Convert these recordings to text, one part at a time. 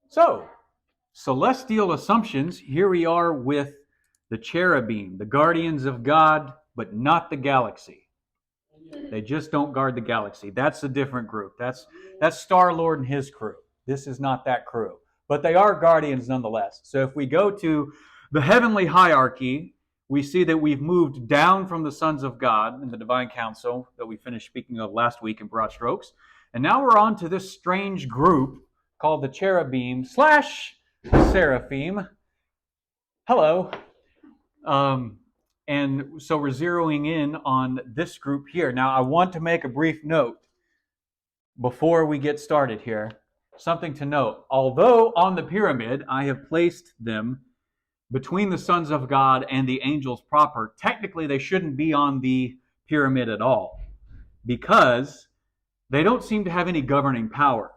So, celestial assumptions, here we are with the cherubim, the guardians of God, but not the galaxy. They just don't guard the galaxy. That's a different group. That's Star-Lord and his crew. This is not that crew. But they are guardians nonetheless. So if we go to the heavenly hierarchy, we see that we've moved down from the sons of God in the divine council that we finished speaking of last week in broad strokes. And now we're on to this strange group called the cherubim / seraphim. Hello. And so we're zeroing in on this group here. Now, I want to make a brief note before we get started here. Something to note. Although on the pyramid, I have placed them between the sons of God and the angels proper, technically they shouldn't be on the pyramid at all because they don't seem to have any governing power.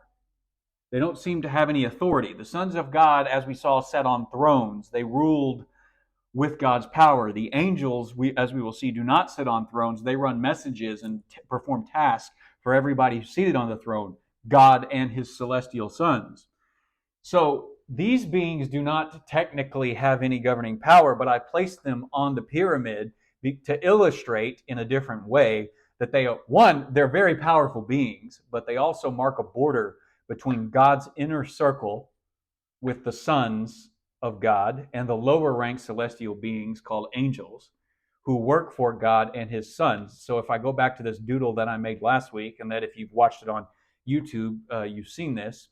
They don't seem to have any authority. The sons of God, as we saw, sat on thrones. They ruled with God's power. The angels, as we will see, do not sit on thrones. They run messages and perform tasks for everybody seated on the throne, God and his celestial sons. So these beings do not technically have any governing power, but I placed them on the pyramid to illustrate in a different way that they're very powerful beings, but they also mark a border between God's inner circle with the sons of God and the lower ranked celestial beings called angels who work for God and his sons. So if I go back to this doodle that I made last week, and that if you've watched it on YouTube, you've seen this,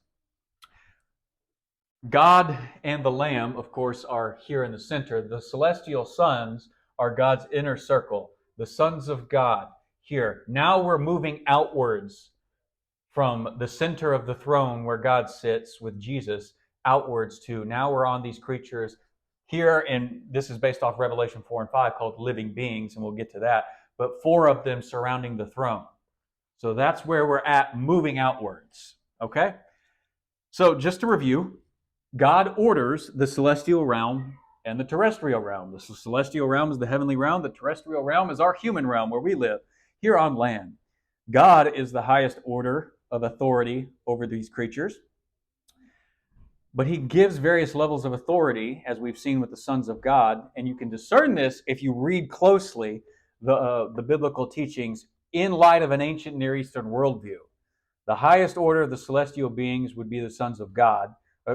God and the Lamb, of course, are here in the center. The celestial sons are God's inner circle, the sons of God here. Now we're moving outwards from the center of the throne where God sits with Jesus outwards to now we're on these creatures here, and this is based off Revelation 4 and 5 called living beings, and we'll get to that, but 4 of them surrounding the throne. So that's where we're at, moving outwards. Okay? So just to review, God orders the celestial realm and the terrestrial realm. The celestial realm is the heavenly realm. The terrestrial realm is our human realm where we live here on land. God is the highest order of authority over these creatures. But he gives various levels of authority, as we've seen with the sons of God. And you can discern this if you read closely the biblical teachings in light of an ancient Near Eastern worldview. The highest order of the celestial beings would be the sons of God,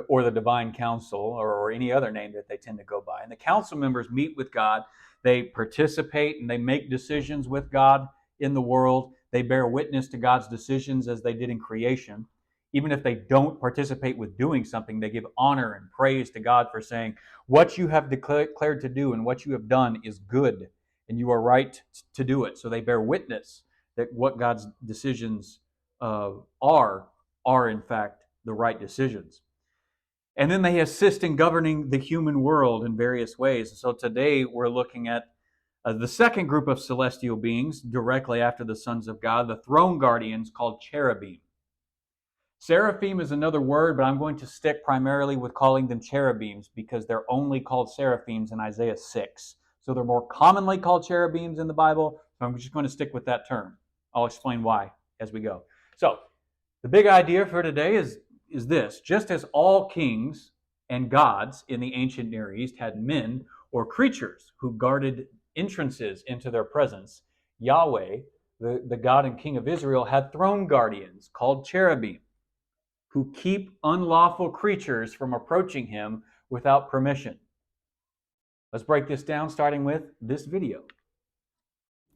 or the divine council, or any other name that they tend to go by. And the council members meet with God. They participate and they make decisions with God in the world. They bear witness to God's decisions as they did in creation. Even if they don't participate with doing something, they give honor and praise to God for saying, what you have declared to do and what you have done is good, and you are right to do it. So they bear witness that what God's decisions are in fact the right decisions. And then they assist in governing the human world in various ways. So today we're looking at the second group of celestial beings directly after the sons of God, the throne guardians called cherubim. Seraphim is another word, but I'm going to stick primarily with calling them cherubims because they're only called seraphims in Isaiah 6. So they're more commonly called cherubims in the Bible, so I'm just going to stick with that term. I'll explain why as we go. So the big idea for today is this. Just as all kings and gods in the ancient Near East had men or creatures who guarded entrances into their presence, Yahweh, the God and King of Israel, had throne guardians called cherubim, who keep unlawful creatures from approaching him without permission. Let's break this down, starting with this video.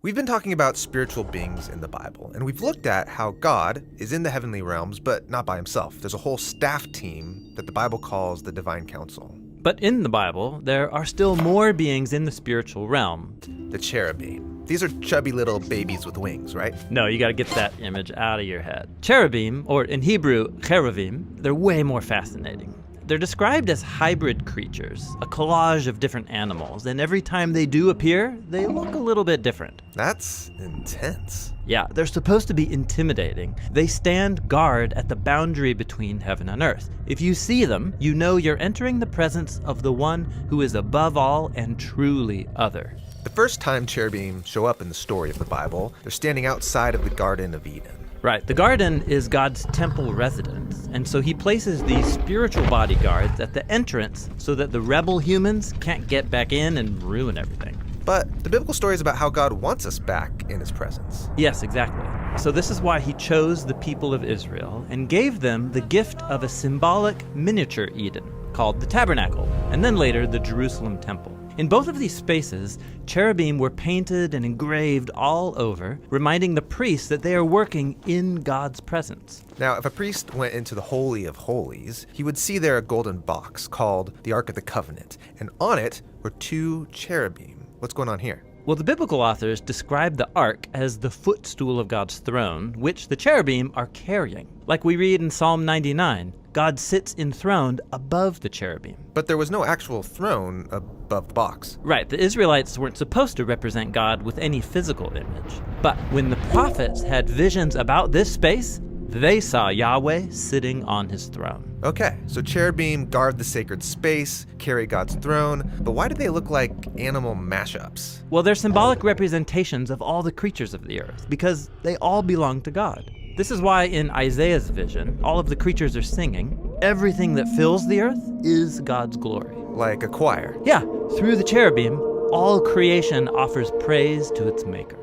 We've been talking about spiritual beings in the Bible, and we've looked at how God is in the heavenly realms, but not by himself. There's a whole staff team that the Bible calls the divine council. But in the Bible, there are still more beings in the spiritual realm. The cherubim. These are chubby little babies with wings, right? No, you gotta get that image out of your head. Cherubim, or in Hebrew, cherubim, they're way more fascinating. They're described as hybrid creatures, a collage of different animals, and every time they do appear, they look a little bit different. That's intense. Yeah, they're supposed to be intimidating. They stand guard at the boundary between heaven and earth. If you see them, you know you're entering the presence of the one who is above all and truly other. The first time cherubim show up in the story of the Bible, they're standing outside of the Garden of Eden. Right. The garden is God's temple residence, and so he places these spiritual bodyguards at the entrance so that the rebel humans can't get back in and ruin everything. But the biblical story is about how God wants us back in his presence. Yes, exactly. So this is why he chose the people of Israel and gave them the gift of a symbolic miniature Eden called the tabernacle, and then later the Jerusalem temple. In both of these spaces, cherubim were painted and engraved all over, reminding the priests that they are working in God's presence. Now, if a priest went into the Holy of Holies, he would see there a golden box called the Ark of the Covenant, and on it were 2 cherubim. What's going on here? Well, the biblical authors describe the ark as the footstool of God's throne, which the cherubim are carrying. Like we read in Psalm 99, God sits enthroned above the cherubim. But there was no actual throne above the box. Right, the Israelites weren't supposed to represent God with any physical image. But when the prophets had visions about this space, they saw Yahweh sitting on his throne. Okay, so cherubim guard the sacred space, carry God's throne, but why do they look like animal mashups? Well, they're symbolic representations of all the creatures of the earth, because they all belong to God. This is why in Isaiah's vision, all of the creatures are singing. Everything that fills the earth is God's glory. Like a choir. Yeah, through the cherubim, all creation offers praise to its maker.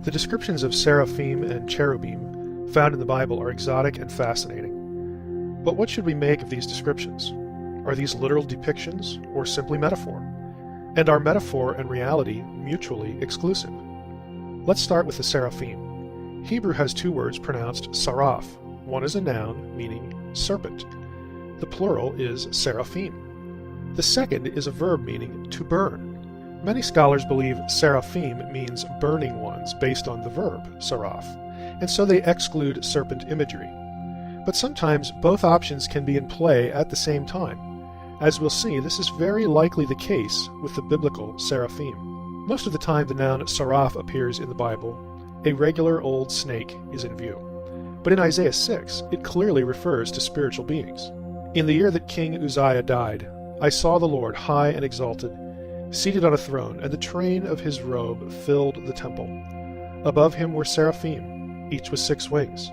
The descriptions of seraphim and cherubim found in the Bible are exotic and fascinating. But what should we make of these descriptions? Are these literal depictions or simply metaphor? And are metaphor and reality mutually exclusive? Let's start with the seraphim. Hebrew has 2 words pronounced saraph. One is a noun, meaning serpent. The plural is seraphim. The second is a verb meaning to burn. Many scholars believe seraphim means burning ones based on the verb saraph, and so they exclude serpent imagery. But sometimes both options can be in play at the same time. As we'll see, this is very likely the case with the biblical seraphim. Most of the time the noun saraph appears in the Bible, a regular old snake is in view. But in Isaiah 6, it clearly refers to spiritual beings. In the year that King Uzziah died, I saw the Lord high and exalted, seated on a throne, and the train of his robe filled the temple. Above him were seraphim, each with 6 wings.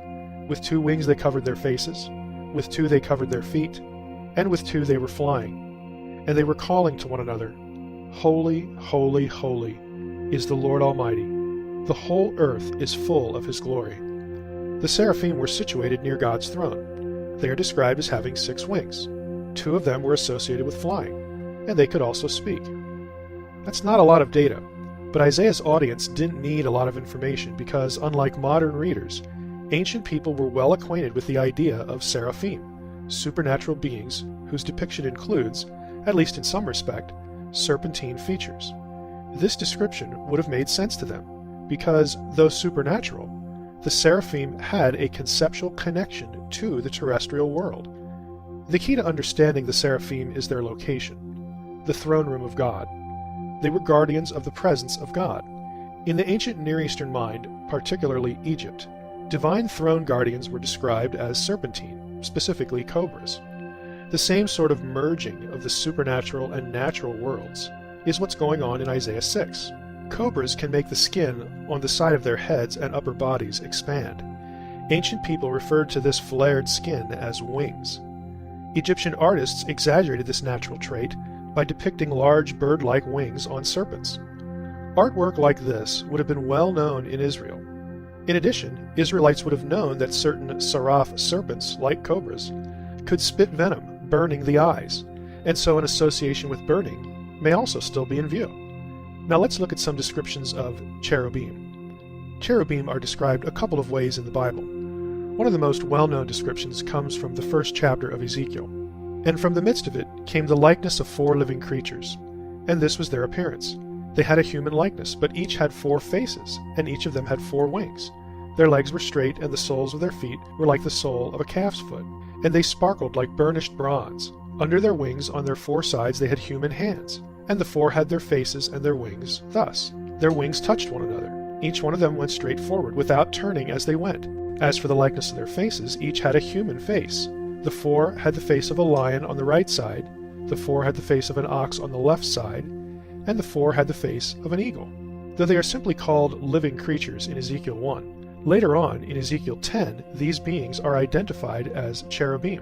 With 2 wings they covered their faces, with 2 they covered their feet, and with 2 they were flying. And they were calling to one another, Holy, holy, holy is the Lord Almighty. The whole earth is full of his glory. The seraphim were situated near God's throne. They are described as having 6 wings. 2 of them were associated with flying, and they could also speak. That's not a lot of data, but Isaiah's audience didn't need a lot of information because, unlike modern readers, ancient people were well acquainted with the idea of seraphim, supernatural beings whose depiction includes, at least in some respect, serpentine features. This description would have made sense to them, because, though supernatural, the seraphim had a conceptual connection to the terrestrial world. The key to understanding the seraphim is their location, the throne room of God. They were guardians of the presence of God. In the ancient Near Eastern mind, particularly Egypt, divine throne guardians were described as serpentine, specifically cobras. The same sort of merging of the supernatural and natural worlds is what's going on in Isaiah 6. Cobras can make the skin on the side of their heads and upper bodies expand. Ancient people referred to this flared skin as wings. Egyptian artists exaggerated this natural trait by depicting large bird-like wings on serpents. Artwork like this would have been well known in Israel. In addition, Israelites would have known that certain saraph serpents, like cobras, could spit venom, burning the eyes, and so an association with burning may also still be in view. Now let's look at some descriptions of cherubim. Cherubim are described a couple of ways in the Bible. One of the most well-known descriptions comes from the 1st chapter of Ezekiel. And from the midst of it came the likeness of 4 living creatures, and this was their appearance. They had a human likeness, but each had 4 faces, and each of them had 4 wings. Their legs were straight, and the soles of their feet were like the sole of a calf's foot, and they sparkled like burnished bronze. Under their wings, on their 4 sides, they had human hands, and the 4 had their faces and their wings thus. Their wings touched one another. Each one of them went straight forward, without turning as they went. As for the likeness of their faces, each had a human face. The 4 had the face of a lion on the right side, the 4 had the face of an ox on the left side, and the 4 had the face of an eagle. though they are simply called living creatures in Ezekiel 1. Later on, in Ezekiel 10, these beings are identified as cherubim.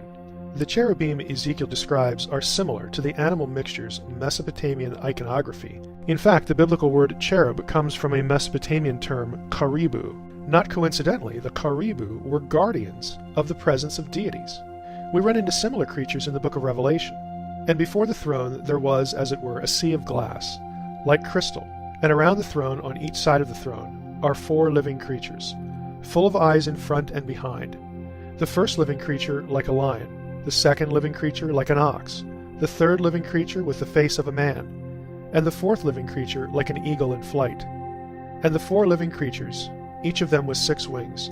The cherubim Ezekiel describes are similar to the animal mixtures Mesopotamian iconography. In fact, the biblical word cherub comes from a Mesopotamian term, karibu. Not coincidentally, the karibu were guardians of the presence of deities. We run into similar creatures in the book of Revelation. And before the throne there was, as it were, a sea of glass, like crystal, and around the throne, on each side of the throne, are 4 living creatures, full of eyes in front and behind. The first living creature like a lion, the second living creature like an ox, the third living creature with the face of a man, and the fourth living creature like an eagle in flight. And the 4 living creatures, each of them with 6 wings,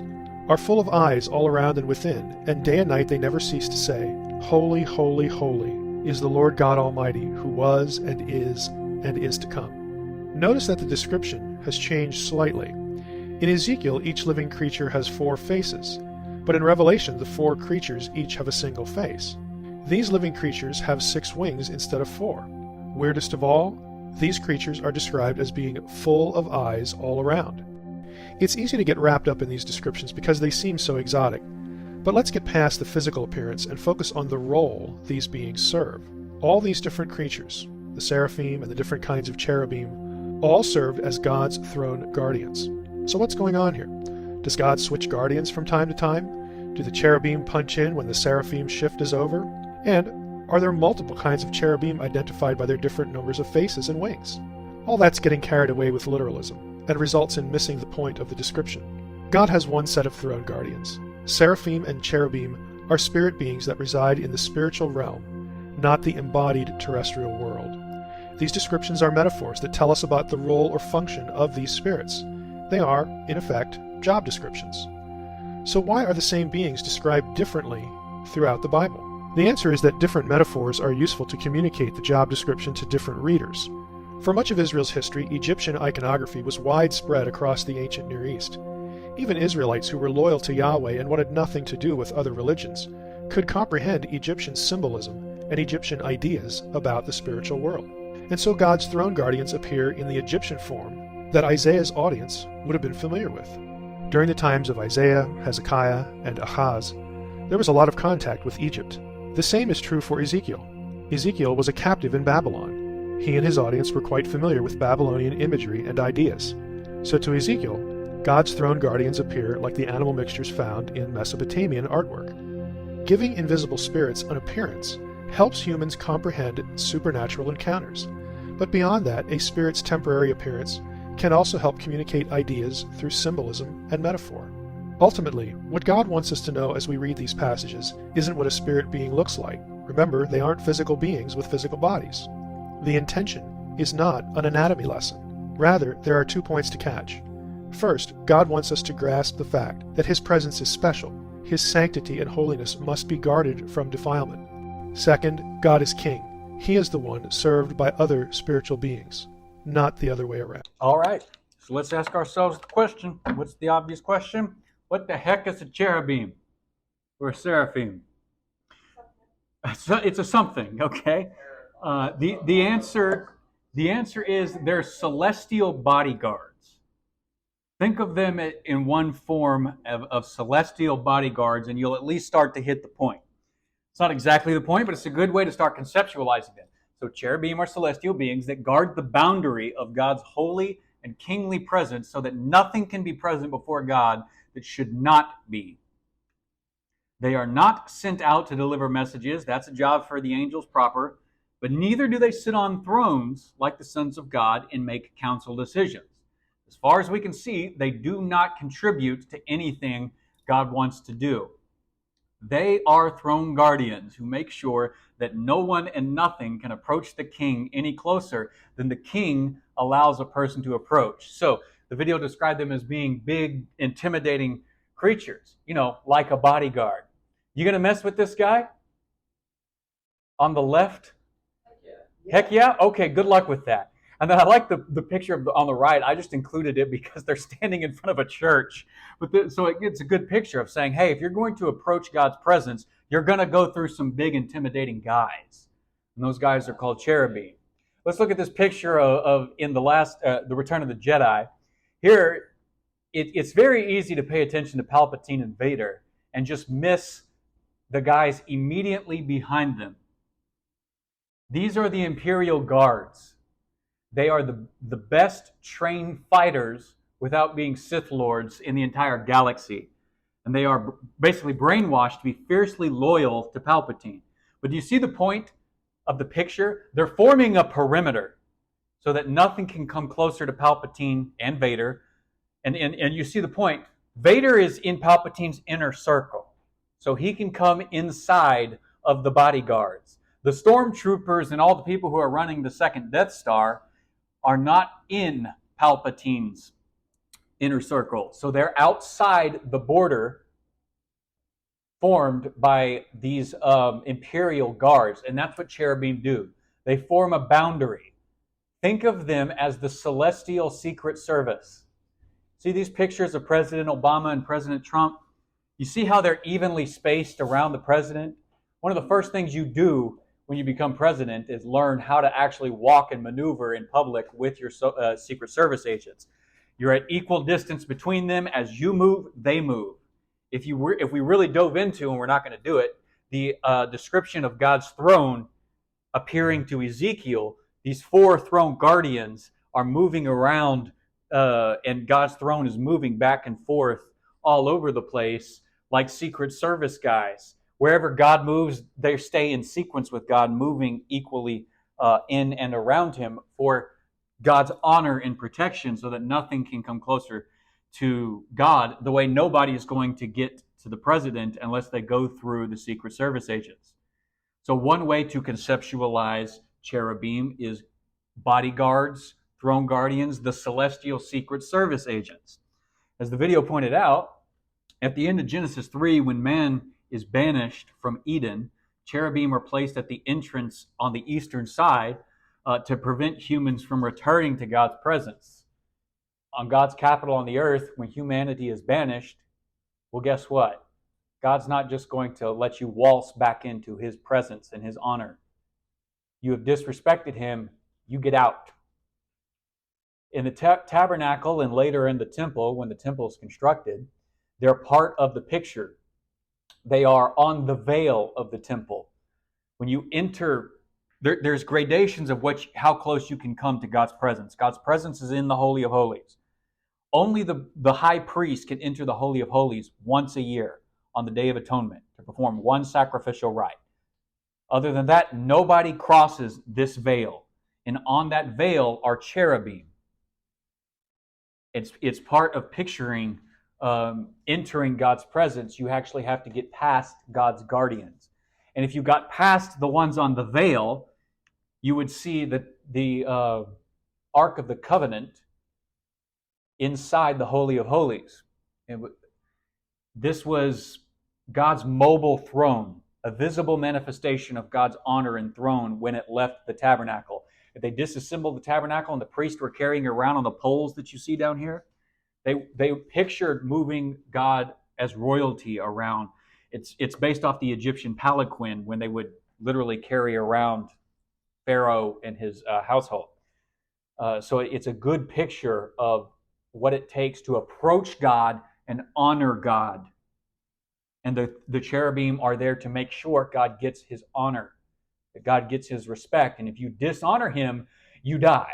are full of eyes all around and within, and day and night they never cease to say, Holy, holy, holy is the Lord God Almighty, who was and is to come. Notice that the description has changed slightly. In Ezekiel, each living creature has 4 faces, but in Revelation the 4 creatures each have a single face. These living creatures have 6 wings instead of 4. Weirdest of all, these creatures are described as being full of eyes all around. It's easy to get wrapped up in these descriptions because they seem so exotic. But let's get past the physical appearance and focus on the role these beings serve. All these different creatures, the seraphim and the different kinds of cherubim, all served as God's throne guardians. So what's going on here? Does God switch guardians from time to time? Do the cherubim punch in when the seraphim shift is over? And are there multiple kinds of cherubim identified by their different numbers of faces and wings? All that's getting carried away with literalism, and results in missing the point of the description. God has one set of throne guardians. Seraphim and cherubim are spirit beings that reside in the spiritual realm, not the embodied terrestrial world. These descriptions are metaphors that tell us about the role or function of these spirits. They are, in effect, job descriptions. So why are the same beings described differently throughout the Bible? The answer is that different metaphors are useful to communicate the job description to different readers. For much of Israel's history, Egyptian iconography was widespread across the ancient Near East. Even Israelites who were loyal to Yahweh and wanted nothing to do with other religions could comprehend Egyptian symbolism and Egyptian ideas about the spiritual world. And so God's throne guardians appear in the Egyptian form that Isaiah's audience would have been familiar with. During the times of Isaiah, Hezekiah, and Ahaz, there was a lot of contact with Egypt. The same is true for Ezekiel. Ezekiel was a captive in Babylon. He and his audience were quite familiar with Babylonian imagery and ideas. So to Ezekiel, God's throne guardians appear like the animal mixtures found in Mesopotamian artwork. Giving invisible spirits an appearance helps humans comprehend supernatural encounters. But beyond that, a spirit's temporary appearance can also help communicate ideas through symbolism and metaphor. Ultimately, what God wants us to know as we read these passages isn't what a spirit being looks like. Remember, they aren't physical beings with physical bodies. The intention is not an anatomy lesson. Rather, there are 2 points to catch. First, God wants us to grasp the fact that His presence is special. His sanctity and holiness must be guarded from defilement. Second, God is King. He is the one served by other spiritual beings, not the other way around. All right, so let's ask ourselves the question. What's the obvious question? What the heck is a cherubim or a seraphim? It's a something, okay? The answer is they're celestial bodyguards. Think of them in one form of celestial bodyguards, and you'll at least start to hit the point. It's not exactly the point, but it's a good way to start conceptualizing them. So cherubim are celestial beings that guard the boundary of God's holy and kingly presence so that nothing can be present before God that should not be. They are not sent out to deliver messages. That's a job for the angels proper. But neither do they sit on thrones like the sons of God and make council decisions. As far as we can see, they do not contribute to anything God wants to do. They are throne guardians who make sure that no one and nothing can approach the king any closer than the king allows a person to approach. So the video described them as being big, intimidating creatures, like a bodyguard. You going to mess with this guy? On the left? Heck yeah? Okay, good luck with that. And then I like the picture on the right. I just included it because they're standing in front of a church. So it's a good picture of saying, hey, if you're going to approach God's presence, you're going to go through some big, intimidating guys. And those guys are called cherubim. Let's look at this picture of in the last, the Return of the Jedi. Here, it's very easy to pay attention to Palpatine and Vader and just miss the guys immediately behind them. These are the Imperial Guards. They are the best trained fighters without being Sith Lords in the entire galaxy. And they are basically brainwashed to be fiercely loyal to Palpatine. But do you see the point of the picture? They're forming a perimeter so that nothing can come closer to Palpatine and Vader. And you see the point. Vader is in Palpatine's inner circle, so he can come inside of the bodyguards. The stormtroopers and all the people who are running the second Death Star are not in Palpatine's inner circle. So they're outside the border formed by these Imperial guards. And that's what cherubim do. They form a boundary. Think of them as the celestial secret service. See these pictures of President Obama and President Trump? You see how they're evenly spaced around the president? One of the first things you do when you become president is learn how to actually walk and maneuver in public with your Secret Service agents. You're at equal distance between them. As you move, they move. If we really dove into, and we're not going to do it, the description of God's throne appearing to Ezekiel, these 4 throne guardians are moving around, and God's throne is moving back and forth all over the place like Secret Service guys. Wherever God moves, they stay in sequence with God, moving equally in and around him for God's honor and protection so that nothing can come closer to God, the way nobody is going to get to the president unless they go through the Secret Service agents. So one way to conceptualize cherubim is bodyguards, throne guardians, the celestial Secret Service agents. As the video pointed out, at the end of Genesis 3, when man is banished from Eden, cherubim are placed at the entrance on the eastern side to prevent humans from returning to God's presence. On God's capital on the earth, when humanity is banished, well, guess what? God's not just going to let you waltz back into his presence and his honor. You have disrespected him, you get out. In the tabernacle and later in the temple, when the temple is constructed, they're part of the picture. They are on the veil of the temple. When you enter, there's gradations of how close you can come to God's presence. God's presence is in the Holy of Holies. Only the high priest can enter the Holy of Holies once a year on the Day of Atonement to perform one sacrificial rite. Other than that, nobody crosses this veil. And on that veil are cherubim. It's part of picturing entering God's presence. You actually have to get past God's guardians. And if you got past the ones on the veil, you would see that the Ark of the Covenant inside the Holy of Holies. This was God's mobile throne, a visible manifestation of God's honor and throne when it left the tabernacle. If they disassembled the tabernacle and the priests were carrying it around on the poles that you see down here, they pictured moving God as royalty around. It's based off the Egyptian palanquin when they would literally carry around Pharaoh and his household. So it's a good picture of what it takes to approach God and honor God. And the cherubim are there to make sure God gets his honor, that God gets his respect. And if you dishonor him, you die.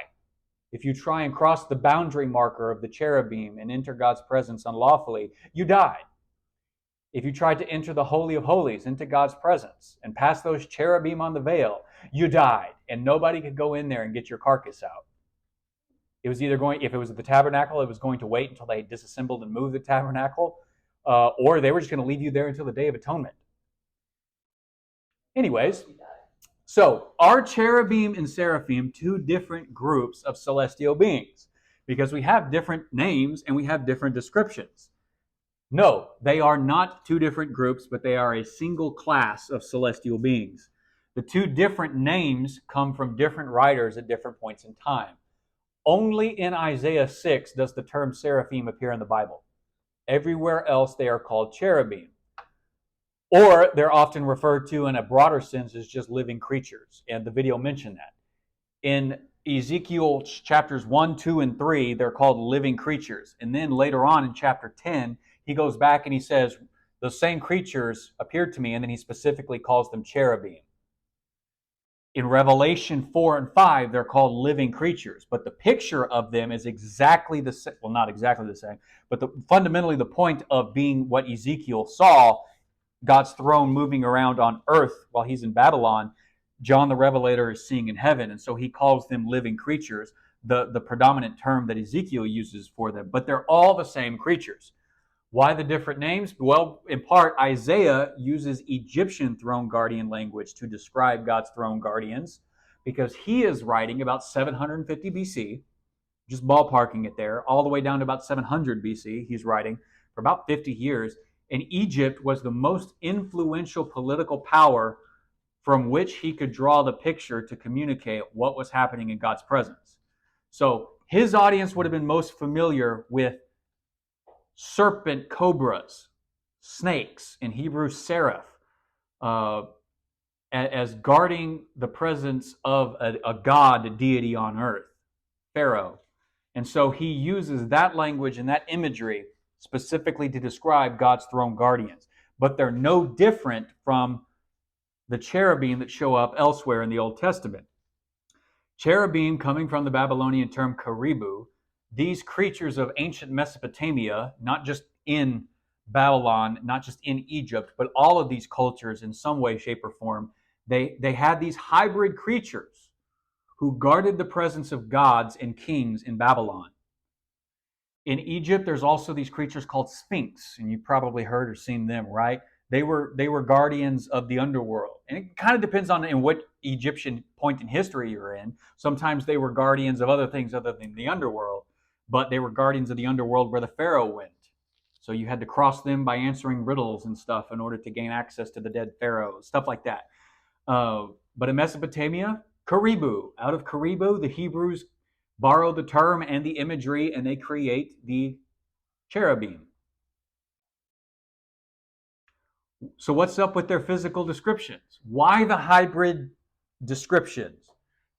If you try and cross the boundary marker of the cherubim and enter God's presence unlawfully, you died. If you tried to enter the Holy of Holies into God's presence and pass those cherubim on the veil, you died. And nobody could go in there and get your carcass out. It was either going, if it was at the tabernacle, it was going to wait until they disassembled and moved the tabernacle, or they were just going to leave you there until the Day of Atonement. Anyways, so are cherubim and seraphim two different groups of celestial beings? Because we have different names and we have different descriptions. No, they are not two different groups, but they are a single class of celestial beings. The two different names come from different writers at different points in time. Only in Isaiah 6 does the term seraphim appear in the Bible. Everywhere else they are called cherubim. Or they're often referred to in a broader sense as just living creatures. And the video mentioned that. In Ezekiel chapters 1, 2, and 3, they're called living creatures. And then later on in chapter 10, he goes back and he says, those same creatures appeared to me, and then he specifically calls them cherubim. In Revelation 4 and 5, they're called living creatures, but the picture of them is exactly the same. Well, not exactly the same, but fundamentally the point of being what Ezekiel saw, God's throne moving around on earth while he's in Babylon, John the Revelator is seeing in heaven, and so he calls them living creatures, the predominant term that Ezekiel uses for them, but they're all the same creatures. Why the different names? Well, in part, Isaiah uses Egyptian throne guardian language to describe God's throne guardians because he is writing about 750 BC, just ballparking it there, all the way down to about 700 BC. He's writing for about 50 years. And Egypt was the most influential political power from which he could draw the picture to communicate what was happening in God's presence. So his audience would have been most familiar with serpent cobras, snakes, in Hebrew seraph, as guarding the presence of a god, a deity on earth, Pharaoh. And so he uses that language and that imagery specifically to describe God's throne guardians. But they're no different from the cherubim that show up elsewhere in the Old Testament. Cherubim, coming from the Babylonian term karibu, these creatures of ancient Mesopotamia, not just in Babylon, not just in Egypt, but all of these cultures in some way, shape, or form, they had these hybrid creatures who guarded the presence of gods and kings in Babylon. In Egypt, there's also these creatures called sphinx, and you've probably heard or seen them, right? They were guardians of the underworld. And it kind of depends on in what Egyptian point in history you're in. Sometimes they were guardians of other things other than the underworld, but they were guardians of the underworld where the Pharaoh went. So you had to cross them by answering riddles and stuff in order to gain access to the dead Pharaoh, stuff like that. But in Mesopotamia, Karibu. Out of Karibu, the Hebrews borrow the term and the imagery, and they create the cherubim. So what's up with their physical descriptions? Why the hybrid descriptions?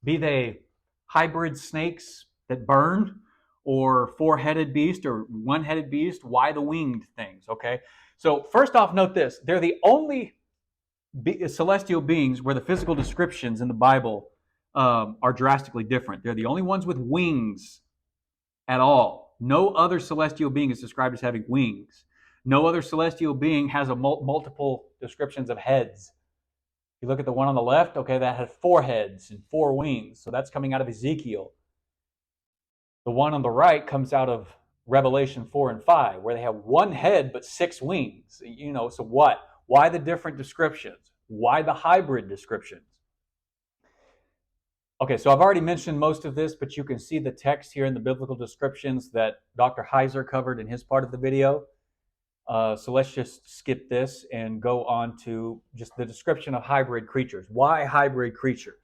Be they hybrid snakes that burn, or four-headed beast, or one-headed beast. Why the winged things? Okay. So first off, note this: they're the only celestial beings where the physical descriptions in the Bible are drastically different. They're the only ones with wings at all. No other celestial being is described as having wings. No other celestial being has a multiple descriptions of heads. If you look at the one on the left, okay, that has 4 heads and 4 wings. So that's coming out of Ezekiel. The one on the right comes out of Revelation 4 and 5, where they have 1 head but 6 wings. So what? Why the different descriptions? Why the hybrid descriptions? Okay, so I've already mentioned most of this, but you can see the text here in the biblical descriptions that Dr. Heiser covered in his part of the video. So let's just skip this and go on to just the description of hybrid creatures. Why hybrid creatures?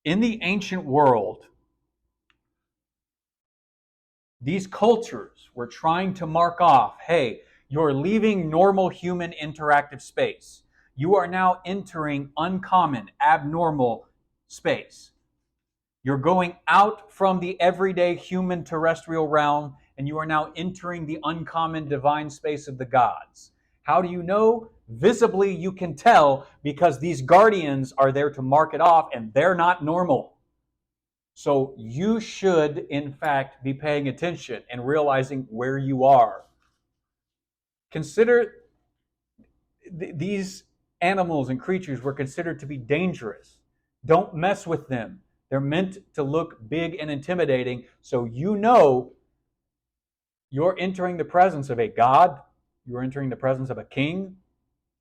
In the ancient world, these cultures were trying to mark off, hey, you're leaving normal human interactive space. You are now entering uncommon, abnormal space. You're going out from the everyday human terrestrial realm, and you are now entering the uncommon divine space of the gods. How do you know? Visibly, you can tell because these guardians are there to mark it off, and they're not normal. So you should, in fact, be paying attention and realizing where you are. Consider these animals and creatures were considered to be dangerous. Don't mess with them. They're meant to look big and intimidating, so you know you're entering the presence of a god, you're entering the presence of a king,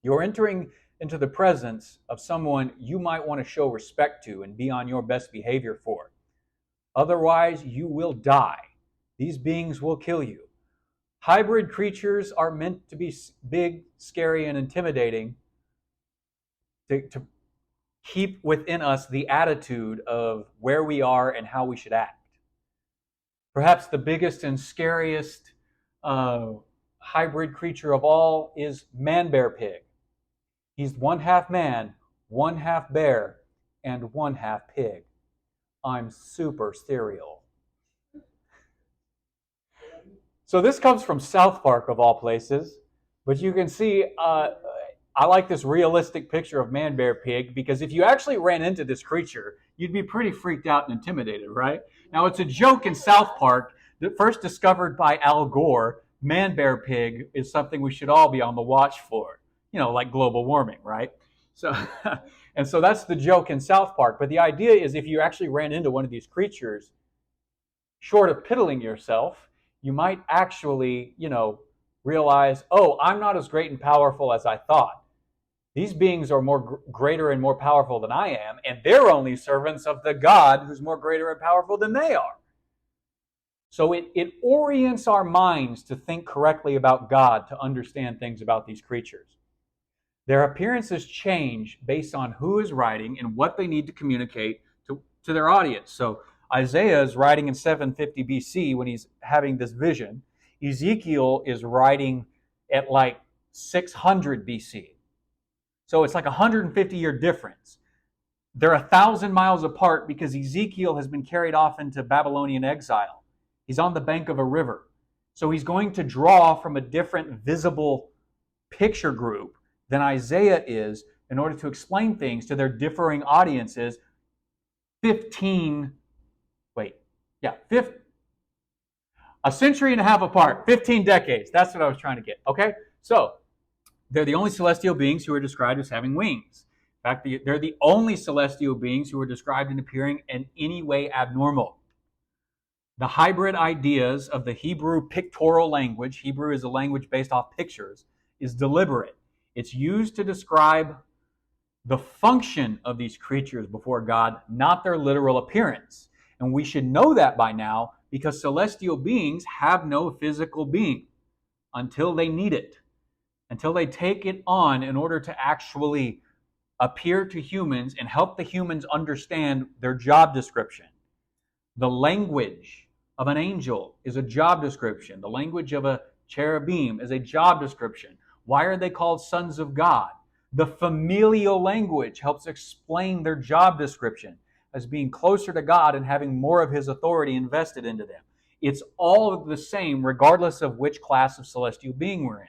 you're entering into the presence of someone you might want to show respect to and be on your best behavior for. Otherwise, you will die. These beings will kill you. Hybrid creatures are meant to be big, scary, and intimidating to keep within us the attitude of where we are and how we should act. Perhaps the biggest and scariest hybrid creature of all is man-bear-pig. He's 1/2 man, 1/2 bear, and 1/2 pig. I'm super serial. So this comes from South Park, of all places. But you can see, I like this realistic picture of man, bear, pig, because if you actually ran into this creature, you'd be pretty freaked out and intimidated, right? Now, it's a joke in South Park that first discovered by Al Gore. Man, bear, pig is something we should all be on the watch for, like global warming, right? So, and so that's the joke in South Park. But the idea is if you actually ran into one of these creatures, short of piddling yourself, you might actually, realize, oh, I'm not as great and powerful as I thought. These beings are more greater and more powerful than I am, and they're only servants of the God who's more greater and powerful than they are. So it orients our minds to think correctly about God, to understand things about these creatures. Their appearances change based on who is writing and what they need to communicate to their audience. So Isaiah is writing in 750 BC when he's having this vision. Ezekiel is writing at like 600 BC. So it's like a 150-year difference. They're 1,000 miles apart because Ezekiel has been carried off into Babylonian exile. He's on the bank of a river. So he's going to draw from a different visible picture group than Isaiah is in order to explain things to their differing audiences a century and a half apart, 15 decades. That's what I was trying to get, okay? So they're the only celestial beings who are described as having wings. In fact, they're the only celestial beings who are described in appearing in any way abnormal. The hybrid ideas of the Hebrew pictorial language, Hebrew is a language based off pictures, is deliberate. It's used to describe the function of these creatures before God, not their literal appearance. And we should know that by now because celestial beings have no physical being until they need it, until they take it on in order to actually appear to humans and help the humans understand their job description. The language of an angel is a job description. The language of a cherubim is a job description. Why are they called sons of God? The familial language helps explain their job description as being closer to God and having more of his authority invested into them. It's all the same regardless of which class of celestial being we're in.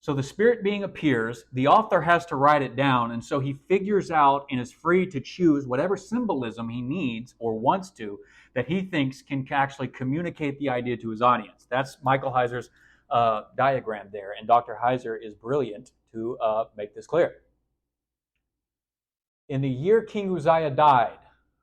So the spirit being appears, the author has to write it down, and so he figures out and is free to choose whatever symbolism he needs or wants to that he thinks can actually communicate the idea to his audience. That's Michael Heiser's diagram there, and Dr. Heiser is brilliant to make this clear. In the year King Uzziah died,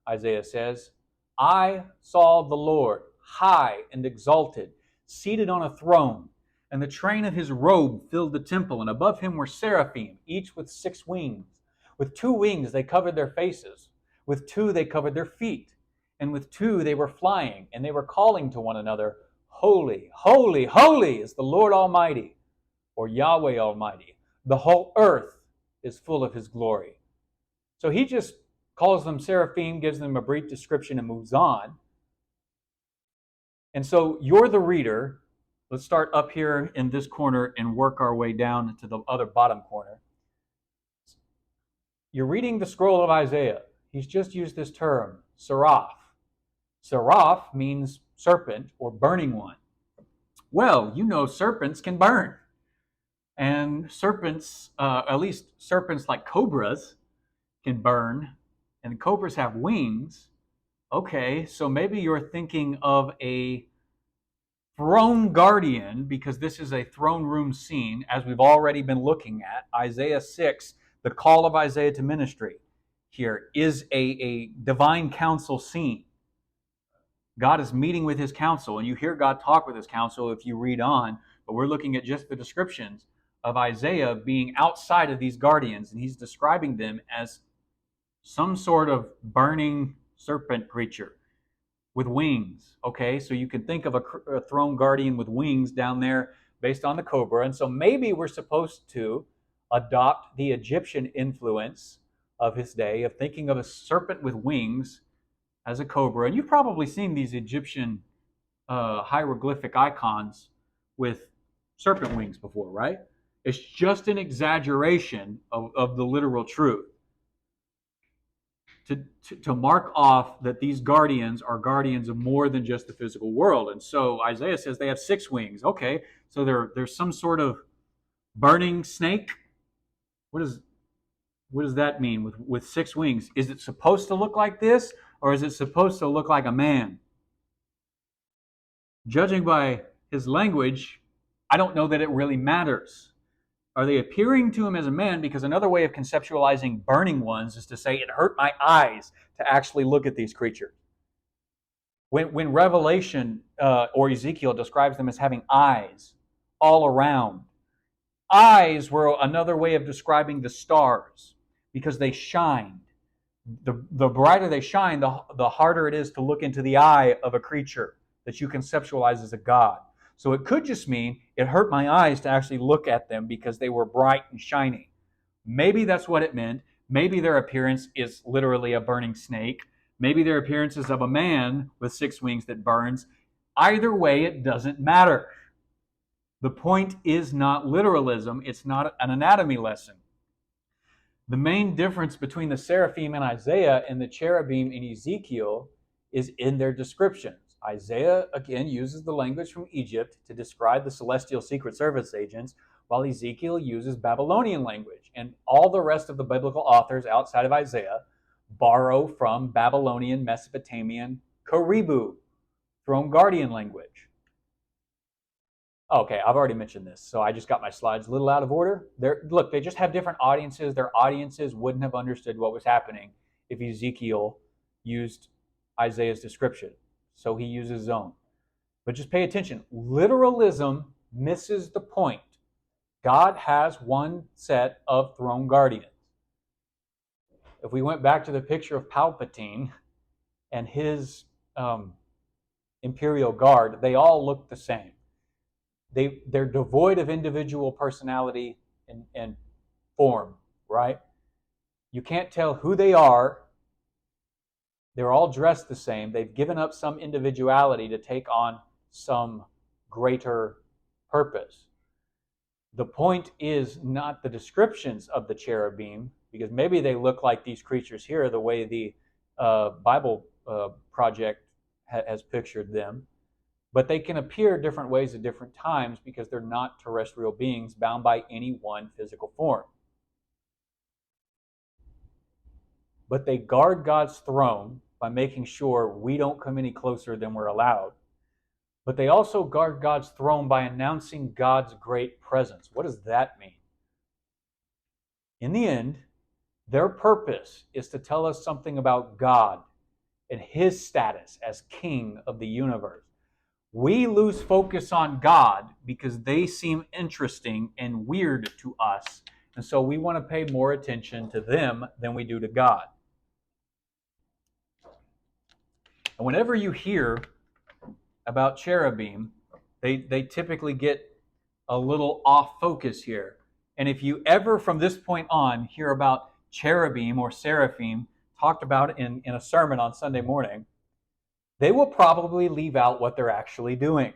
Isaiah says, I saw the Lord high and exalted, seated on a throne, and the train of his robe filled the temple, and above him were seraphim, each with 6 wings. With 2 wings they covered their faces, with 2 they covered their feet, and with 2 they were flying, and they were calling to one another, Holy, holy, holy is the Lord Almighty, or Yahweh Almighty. The whole earth is full of his glory. So he just calls them seraphim, gives them a brief description, and moves on. And so you're the reader. Let's start up here in this corner and work our way down to the other bottom corner. You're reading the scroll of Isaiah. He's just used this term, seraph. Seraph means serpent or burning one. Well, serpents can burn. And serpents, at least serpents like cobras, can burn. And cobras have wings. Okay, so maybe you're thinking of a throne guardian, because this is a throne room scene, as we've already been looking at. Isaiah 6, the call of Isaiah to ministry here, is a divine council scene. God is meeting with his council, and you hear God talk with his council if you read on, but we're looking at just the descriptions of Isaiah being outside of these guardians, and he's describing them as some sort of burning serpent creature with wings. Okay, so you can think of a throne guardian with wings down there based on the cobra. And so maybe we're supposed to adopt the Egyptian influence of his day of thinking of a serpent with wings as a cobra. And you've probably seen these Egyptian hieroglyphic icons with serpent wings before, right? It's just an exaggeration of the literal truth. to mark off that these guardians are guardians of more than just the physical world. And so Isaiah says they have 6 wings. Okay, so there's some sort of burning snake. What does that mean with 6 wings? Is it supposed to look like this, or is it supposed to look like a man? Judging by his language, I don't know that it really matters. Are they appearing to him as a man? Because another way of conceptualizing burning ones is to say, it hurt my eyes to actually look at these creatures. When Revelation or Ezekiel describes them as having eyes all around, eyes were another way of describing the stars because they shined. The brighter they shine, the harder it is to look into the eye of a creature that you conceptualize as a god. So it could just mean it hurt my eyes to actually look at them because they were bright and shiny. Maybe that's what it meant. Maybe their appearance is literally a burning snake. Maybe their appearance is of a man with 6 wings that burns. Either way, it doesn't matter. The point is not literalism. It's not an anatomy lesson. The main difference between the seraphim in Isaiah and the cherubim in Ezekiel is in their descriptions. Isaiah, again, uses the language from Egypt to describe the celestial Secret Service agents, while Ezekiel uses Babylonian language. And all the rest of the biblical authors outside of Isaiah borrow from Babylonian, Mesopotamian, Cherubim, throne guardian language. Okay, I've already mentioned this, so I just got my slides a little out of order. Look, they just have different audiences. Their audiences wouldn't have understood what was happening if Ezekiel used Isaiah's description. So he uses his own. But just pay attention. Literalism misses the point. God has one set of throne guardians. If we went back to the picture of Palpatine and his imperial guard, they all look the same. They're devoid of individual personality and form, right? You can't tell who they are. They're all dressed the same. They've given up some individuality to take on some greater purpose. The point is not the descriptions of the cherubim, because maybe they look like these creatures here, the way the Bible Project has pictured them. But they can appear different ways at different times because they're not terrestrial beings bound by any one physical form. But they guard God's throne by making sure we don't come any closer than we're allowed. But they also guard God's throne by announcing God's great presence. What does that mean? In the end, their purpose is to tell us something about God and his status as king of the universe. We lose focus on God because they seem interesting and weird to us. And so we want to pay more attention to them than we do to God. And whenever you hear about cherubim, they typically get a little off focus here. And if you ever from this point on hear about cherubim or seraphim talked about in a sermon on Sunday morning, they will probably leave out what they're actually doing.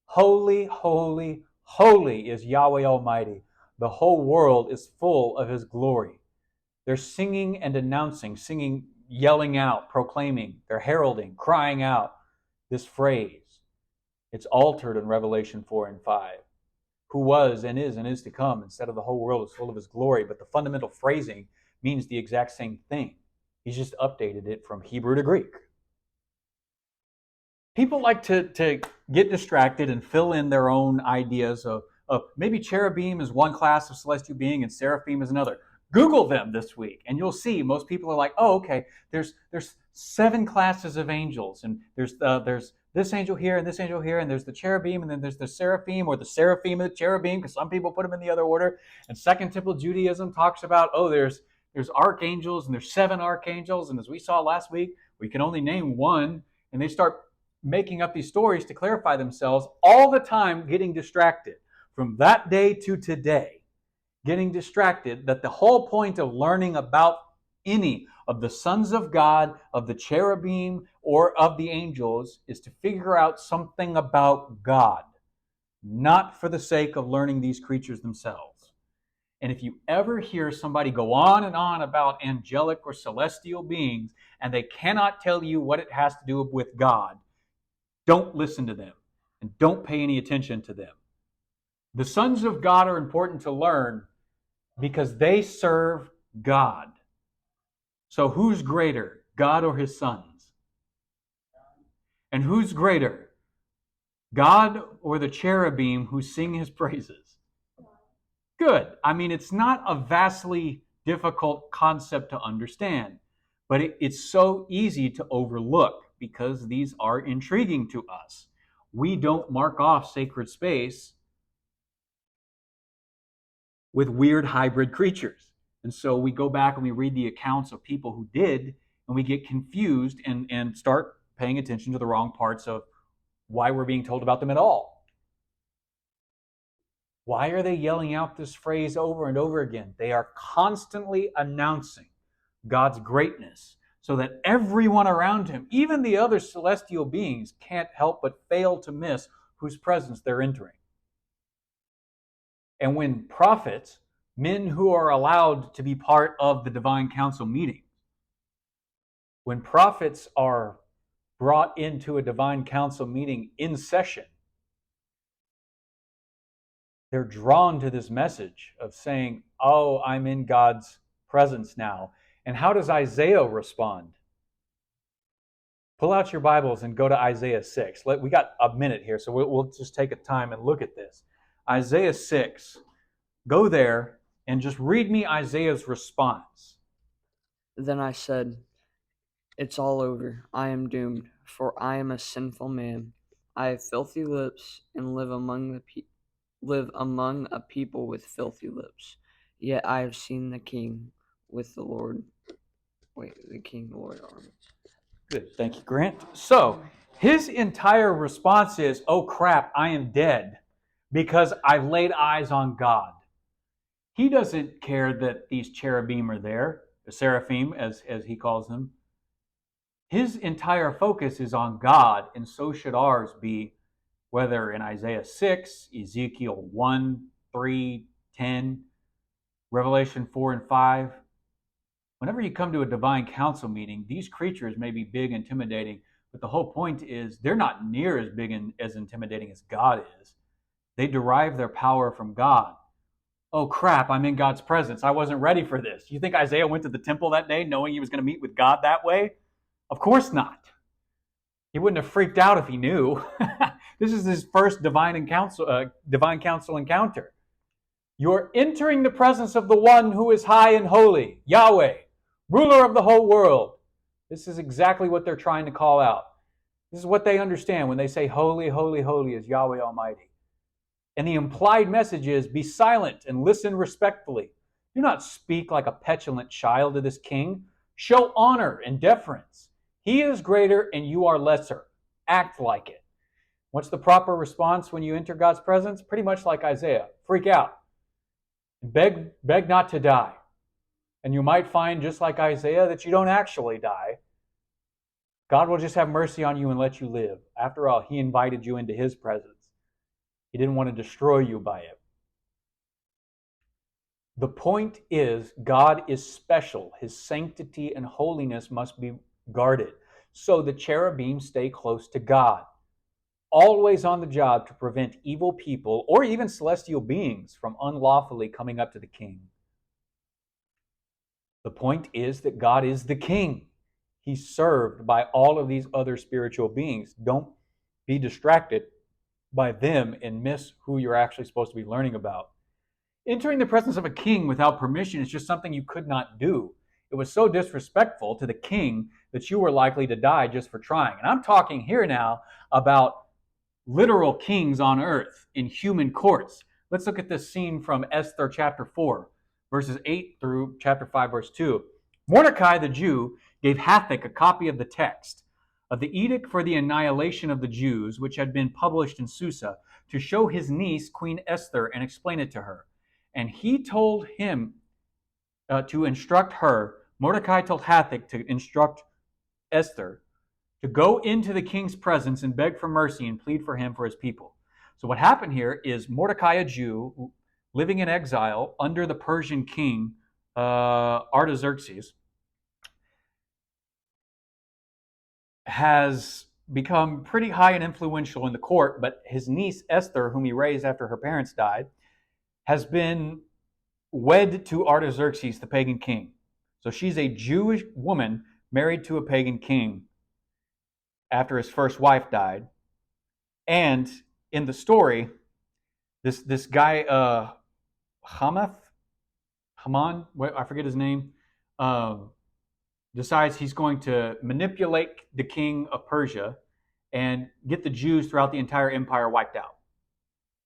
Holy, holy, holy is Yahweh Almighty. The whole world is full of his glory. They're singing and announcing, yelling out, proclaiming, they're heralding, crying out this phrase. It's altered in Revelation 4 and 5. Who was and is to come, instead of the whole world is full of his glory. But the fundamental phrasing means the exact same thing. He's just updated it from Hebrew to Greek. People like to get distracted and fill in their own ideas of maybe cherubim is one class of celestial being and seraphim is another. Google them this week, and you'll see most people are like, oh, okay, there's 7 classes of angels, and there's this angel here and this angel here, and there's the cherubim, and then there's the seraphim or the seraphim and the cherubim, because some people put them in the other order. And Second Temple Judaism talks about, oh, there's archangels, and there's 7 archangels, and as we saw last week, we can only name one, and they start making up these stories to clarify themselves, all the time getting distracted from that day to today, getting distracted that the whole point of learning about any of the sons of God, of the cherubim, or of the angels is to figure out something about God, not for the sake of learning these creatures themselves. And if you ever hear somebody go on and on about angelic or celestial beings and they cannot tell you what it has to do with God, don't listen to them and don't pay any attention to them. The sons of God are important to learn because they serve God. So who's greater, God or his sons? And who's greater, God or the cherubim who sing his praises? Good. I mean, it's not a vastly difficult concept to understand, but it's so easy to overlook because these are intriguing to us. We don't mark off sacred space with weird hybrid creatures. And so we go back and we read the accounts of people who did, and we get confused and start paying attention to the wrong parts of why we're being told about them at all. Why are they yelling out this phrase over and over again? They are constantly announcing God's greatness so that everyone around him, even the other celestial beings, can't help but fail to miss whose presence they're entering. And when prophets, men who are allowed to be part of the divine council meeting, when prophets are brought into a divine council meeting in session, they're drawn to this message of saying, oh, I'm in God's presence now. And how does Isaiah respond? Pull out your Bibles and go to Isaiah 6. We got a minute here, so we'll just take a time and look at this. Isaiah 6. Go there and just read me Isaiah's response. Then I said, it's all over. I am doomed, for I am a sinful man. I have filthy lips and live among a people with filthy lips. Yet I have seen the King with the Lord. The King, the Lord armies. Good, thank you, Grant. So his entire response is, oh crap, I am dead because I've laid eyes on God. He doesn't care that these cherubim are there, the seraphim, as he calls them. His entire focus is on God, and so should ours be, whether in Isaiah 6, Ezekiel 1, 3, 10, Revelation 4 and 5. Whenever you come to a divine council meeting, these creatures may be big, intimidating, but the whole point is they're not near as big and as intimidating as God is. They derive their power from God. Oh crap, I'm in God's presence. I wasn't ready for this. You think Isaiah went to the temple that day knowing he was going to meet with God that way? Of course not. He wouldn't have freaked out if he knew. This is his first divine council encounter. You're entering the presence of the one who is high and holy, Yahweh, ruler of the whole world. This is exactly what they're trying to call out. This is what they understand when they say, holy, holy, holy is Yahweh Almighty. And the implied message is, be silent and listen respectfully. Do not speak like a petulant child to this king. Show honor and deference. He is greater and you are lesser. Act like it. What's the proper response when you enter God's presence? Pretty much like Isaiah. Freak out. Beg not to die. And you might find, just like Isaiah, that you don't actually die. God will just have mercy on you and let you live. After all, he invited you into his presence. He didn't want to destroy you by it. The point is, God is special. His sanctity and holiness must be guarded. So the cherubim stay close to God, always on the job to prevent evil people or even celestial beings from unlawfully coming up to the king. The point is that God is the king. He's served by all of these other spiritual beings. Don't be distracted by them and miss who you're actually supposed to be learning about. Entering the presence of a king without permission is just something you could not do. It was so disrespectful to the king that you were likely to die just for trying. And I'm talking here now about literal kings on earth in human courts. Let's look at this scene from Esther chapter 4, verses 8 through chapter 5, verse 2. Mordecai the Jew gave Hathach a copy of the text of the edict for the annihilation of the Jews, which had been published in Susa, to show his niece, Queen Esther, and explain it to her. And he told him to instruct her. Mordecai told Hathach to instruct Esther to go into the king's presence and beg for mercy and plead for him for his people. So what happened here is Mordecai, a Jew, living in exile under the Persian king Artaxerxes, has become pretty high and influential in the court, but his niece Esther, whom he raised after her parents died, has been wed to Artaxerxes, the pagan king. So she's a Jewish woman married to a pagan king after his first wife died. And in the story, this guy Haman, I forget his name, decides he's going to manipulate the king of Persia and get the Jews throughout the entire empire wiped out.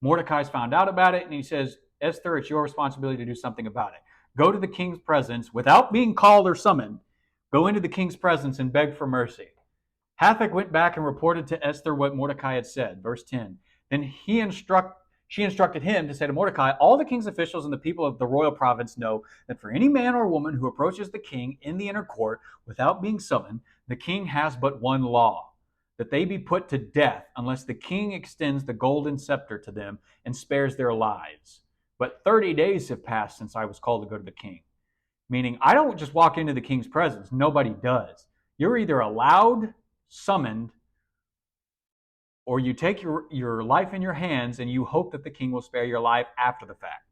Mordecai's found out about it, and he says, Esther, it's your responsibility to do something about it. Go to the king's presence without being called or summoned. Go into the king's presence and beg for mercy. Hathach went back and reported to Esther what Mordecai had said. Verse 10. Then she instructed him to say to Mordecai, all the king's officials and the people of the royal province know that for any man or woman who approaches the king in the inner court without being summoned, the king has but one law, that they be put to death unless the king extends the golden scepter to them and spares their lives. But 30 days have passed since I was called to go to the king. Meaning, I don't just walk into the king's presence. Nobody does. You're either allowed, summoned, or you take your life in your hands and you hope that the king will spare your life after the fact.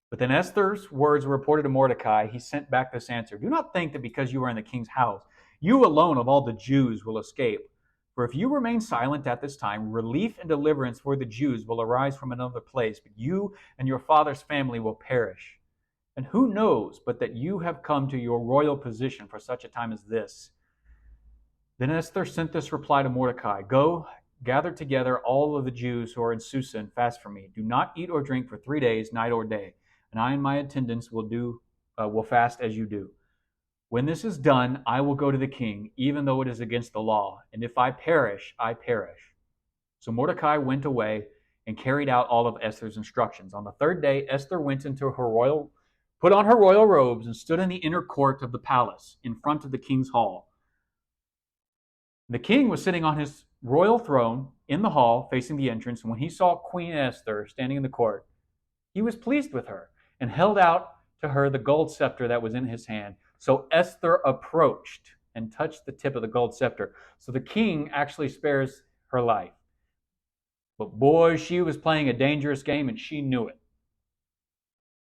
But then Esther's words were reported to Mordecai. He sent back this answer. Do not think that because you are in the king's house, you alone of all the Jews will escape. For if you remain silent at this time, relief and deliverance for the Jews will arise from another place, but you and your father's family will perish. And who knows but that you have come to your royal position for such a time as this? Then Esther sent this reply to Mordecai, go, gather together all of the Jews who are in Susa and fast for me. Do not eat or drink for 3 days, night or day, and I and my attendants will fast as you do. When this is done, I will go to the king, even though it is against the law, and if I perish, I perish. So Mordecai went away and carried out all of Esther's instructions. On the third day, Esther went into put on her royal robes and stood in the inner court of the palace in front of the king's hall. The king was sitting on his royal throne in the hall facing the entrance, and when he saw Queen Esther standing in the court, he was pleased with her and held out to her the gold scepter that was in his hand. So Esther approached and touched the tip of the gold scepter. So the king actually spares her life. But boy, she was playing a dangerous game, and she knew it.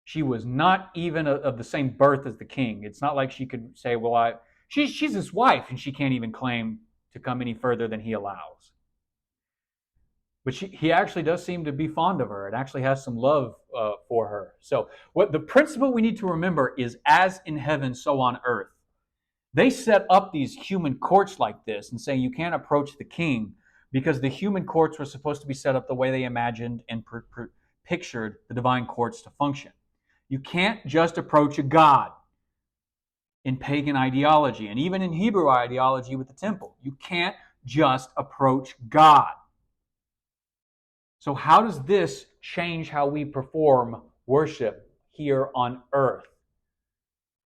She was not even of the same birth as the king. It's not like she could say, well, she's his wife, and she can't even claim to come any further than he allows. But he actually does seem to be fond of her and actually has some love for her. So what the principle we need to remember is, as in heaven, so on earth. They set up these human courts like this and say you can't approach the king because the human courts were supposed to be set up the way they imagined and pictured the divine courts to function. You can't just approach a god in pagan ideology, and even in Hebrew ideology with the temple. You can't just approach God. So how does this change how we perform worship here on earth?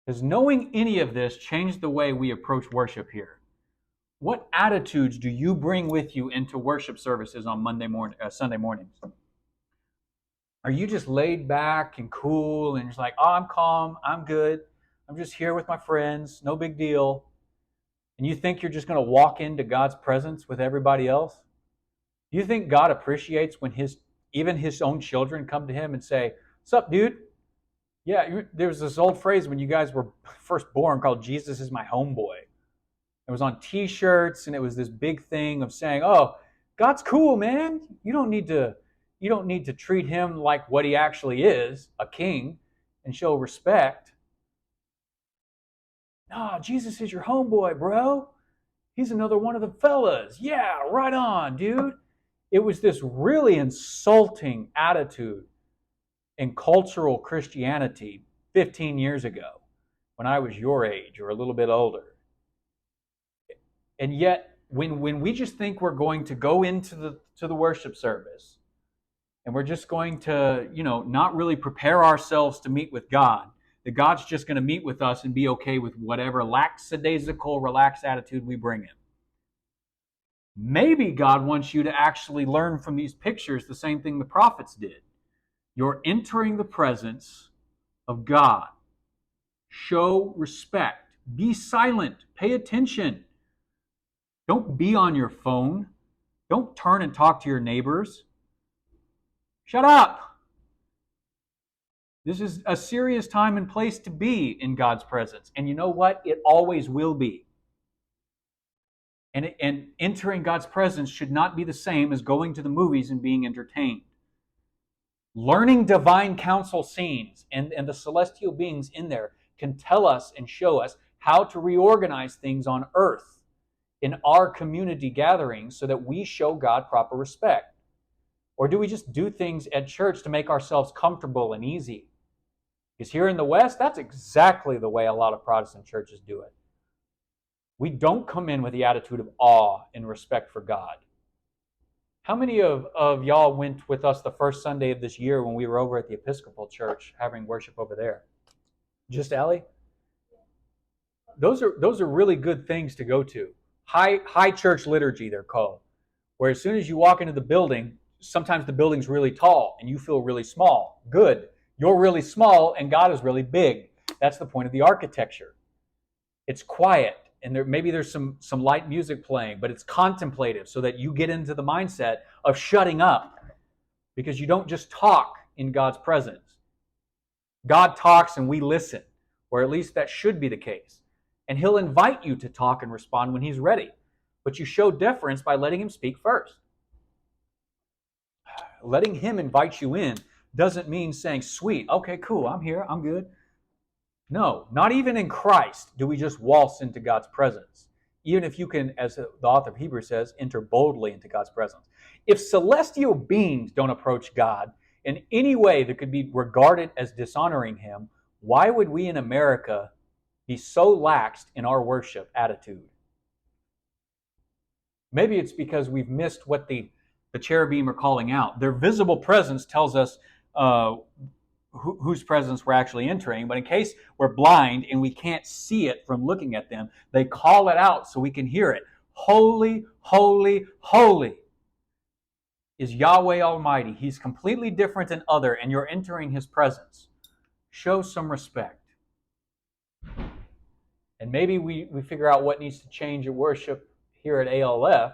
Does knowing any of this change the way we approach worship here? What attitudes do you bring with you into worship services on Sunday mornings? Are you just laid back and cool and just like, oh, I'm calm, I'm good, I'm just here with my friends, no big deal? And you think you're just going to walk into God's presence with everybody else? Do you think God appreciates when even his own children come to him and say, "What's up, dude? Yeah, there's this old phrase when you guys were first born called Jesus is my homeboy." It was on t-shirts, and it was this big thing of saying, "Oh, God's cool, man. You don't need to treat him like what he actually is, a king, and show respect. No, Jesus is your homeboy, bro. He's another one of the fellas. Yeah, right on, dude." It was this really insulting attitude in cultural Christianity 15 years ago when I was your age or a little bit older. And yet, when we just think we're going to go into the worship service and we're just going to, not really prepare ourselves to meet with God, that God's just going to meet with us and be okay with whatever lackadaisical, relaxed attitude we bring him. Maybe God wants you to actually learn from these pictures the same thing the prophets did. You're entering the presence of God. Show respect. Be silent. Pay attention. Don't be on your phone. Don't turn and talk to your neighbors. Shut up. This is a serious time and place to be in God's presence. And you know what? It always will be. And entering God's presence should not be the same as going to the movies and being entertained. Learning divine council scenes and the celestial beings in there can tell us and show us how to reorganize things on earth in our community gatherings so that we show God proper respect. Or do we just do things at church to make ourselves comfortable and easy? Because here in the West, that's exactly the way a lot of Protestant churches do it. We don't come in with the attitude of awe and respect for God. How many of y'all went with us the first Sunday of this year when we were over at the Episcopal Church having worship over there? Just Allie? Those are really good things to go to. High church liturgy, they're called. Where as soon as you walk into the building, sometimes the building's really tall and you feel really small. Good. You're really small and God is really big. That's the point of the architecture. It's quiet. And maybe there's some light music playing, but it's contemplative so that you get into the mindset of shutting up because you don't just talk in God's presence. God talks and we listen, or at least that should be the case. And He'll invite you to talk and respond when He's ready. But you show deference by letting Him speak first. Letting Him invite you in doesn't mean saying, sweet, okay, cool, I'm here, I'm good. No, not even in Christ do we just waltz into God's presence. Even if you can, as the author of Hebrews says, enter boldly into God's presence. If celestial beings don't approach God in any way that could be regarded as dishonoring Him, why would we in America be so laxed in our worship attitude? Maybe it's because we've missed what the cherubim are calling out. Their visible presence tells us whose presence we're actually entering, but in case we're blind and we can't see it from looking at them, they call it out so we can hear it. Holy, holy, holy is Yahweh Almighty. He's completely different than other, and you're entering His presence. Show some respect. And maybe we figure out what needs to change in worship here at ALF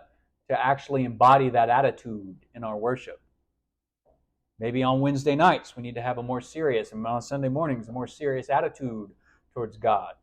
to actually embody that attitude in our worship. Maybe on Wednesday nights we need to have a more serious, and on Sunday mornings a more serious attitude towards God.